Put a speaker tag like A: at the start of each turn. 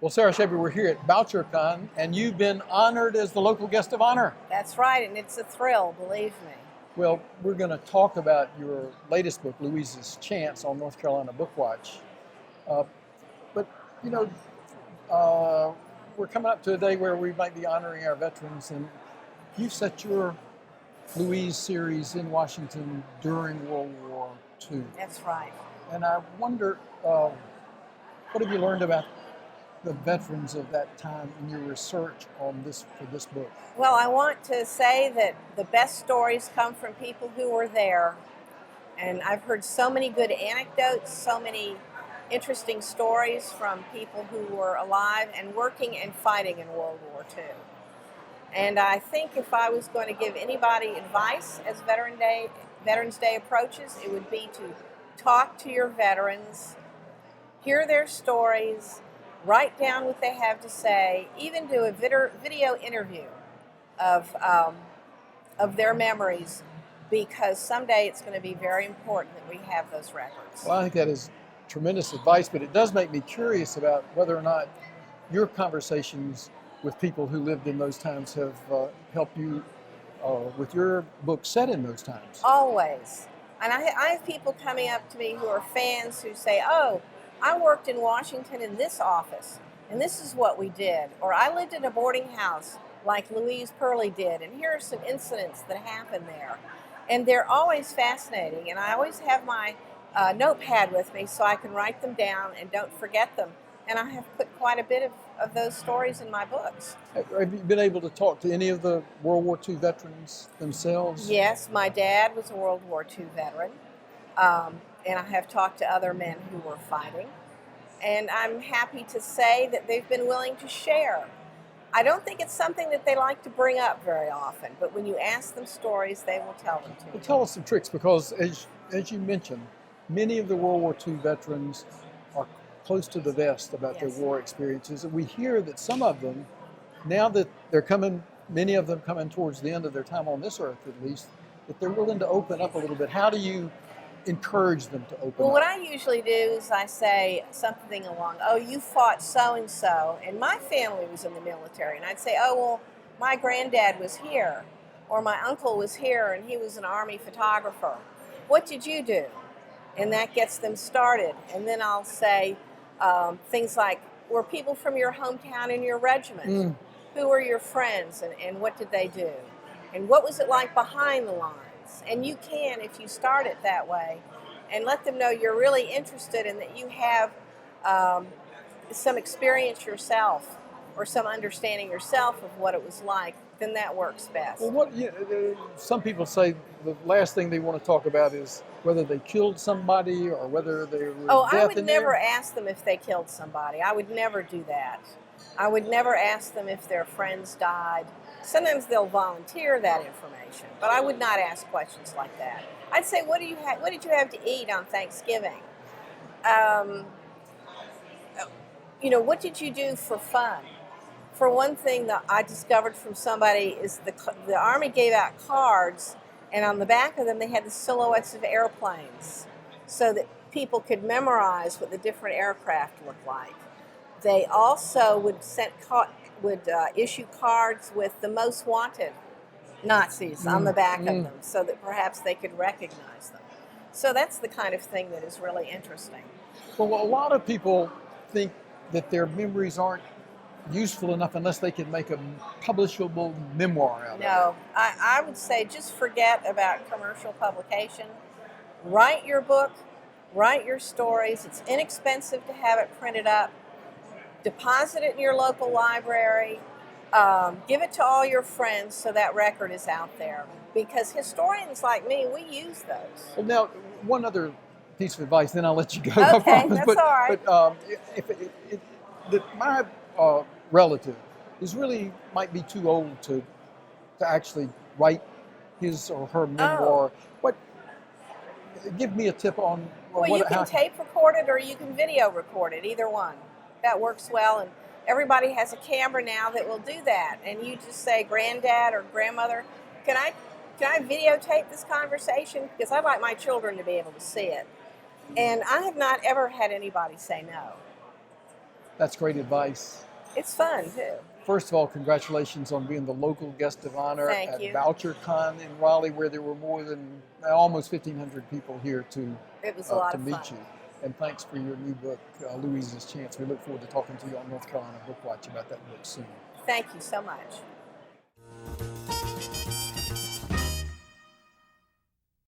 A: Well, Sarah Shaver, we're here at BoucherCon, and you've been honored as the local guest of honor.
B: That's right, and it's a thrill, believe me.
A: Well, we're going to talk about your latest book, Louise's Chance, on North Carolina Book Watch. Uh, but, you know, we're coming up to a day where we might be honoring our veterans, and you set your Louise series in Washington during World War II.
B: That's right.
A: And I wonder, what have you learned about the veterans of that time in your research on this for this book?
B: Well, I want to say that the best stories come from people who were there. And I've heard so many good anecdotes, so many interesting stories from people who were alive and working and fighting in World War II. And I think if I was going to give anybody advice as Veterans Day approaches, it would be to talk to your veterans, hear their stories, write down what they have to say, even do a video interview of their memories, because someday it's going to be very important that we have those records.
A: Well, I think that is tremendous advice, but it does make me curious about whether or not your conversations with people who lived in those times have helped you with your book set in those times.
B: Always. And I have people coming up to me who are fans who say, oh, I worked in Washington in this office, and this is what we did. Or I lived in a boarding house like Louise Purley did, and here are some incidents that happened there. And they're always fascinating, and I always have my notepad with me so I can write them down and don't forget them. And I have put quite a bit of those stories in my books.
A: Have you been able to talk to any of the World War II veterans themselves?
B: Yes, my dad was a World War II veteran, and I have talked to other men who were fighting. And I'm happy to say that they've been willing to share. I don't think it's something that they like to bring up very often, but when you ask them stories, they will tell them to you.
A: Well, tell us some tricks, because as you mentioned, many of the World War II veterans are close to the vest about their war experiences. And we hear that some of them, now that they're coming, many of them coming towards the end of their time on this earth at least, that they're willing to open up a little bit. How do you encourage them to open
B: Well,
A: up?
B: what I usually do is I say something along, oh, you fought so-and-so, and my family was in the military. And I'd say, oh, well, my granddad was here, or my uncle was here, and he was an Army photographer. What did you do? And that gets them started. And then I'll say things like, were people from your hometown in your regiment? Who were your friends, and what did they do? And what was it like behind the lines? And you can, if you start it that way, and let them know you're really interested and that you have some experience yourself or some understanding yourself of what it was like, then that works best.
A: Well, some people say the last thing they want to talk about is whether they killed somebody or whether they were
B: I would never ask them if they killed somebody. I would never do that. I would never ask them if their friends died. Sometimes they'll volunteer that information, but I would not ask questions like that. I'd say, what did you have to eat on Thanksgiving? What did you do for fun? For one thing that I discovered from somebody is the Army gave out cards, and on the back of them they had the silhouettes of airplanes so that people could memorize what the different aircraft looked like. They also would issue cards with the most wanted Nazis on the back of them so that perhaps they could recognize them. So that's the kind of thing that is really interesting.
A: Well, a lot of people think that their memories aren't useful enough unless they can make a publishable memoir out of it.
B: No, I would say just forget about commercial publication. Write your book, write your stories. It's inexpensive to have it printed up. Deposit it in your local library. Give it to all your friends so that record is out there. Because historians like me, we use those.
A: Well, now, one other piece of advice, then I'll let you go.
B: Okay,
A: I promise.
B: that's all right.
A: But my relative might be too old to actually write his or her memoir. Give me a tip on.
B: Well, you can tape record it or you can video record it. Either one. That works well, and everybody has a camera now that will do that. And you just say, Granddad or Grandmother, can I videotape this conversation? Because I'd like my children to be able to see it. And I have not ever had anybody say no.
A: That's great advice.
B: It's fun too.
A: First of all, congratulations on being the local guest of honor
B: Thank
A: at
B: you.
A: VoucherCon in Raleigh, where there were more than almost 1,500 people here to
B: It was a lot
A: to
B: of
A: meet
B: fun.
A: you. And thanks for your new book, Louise's Chance. We look forward to talking to you on North Carolina Book Watch about that book soon.
B: Thank you so much.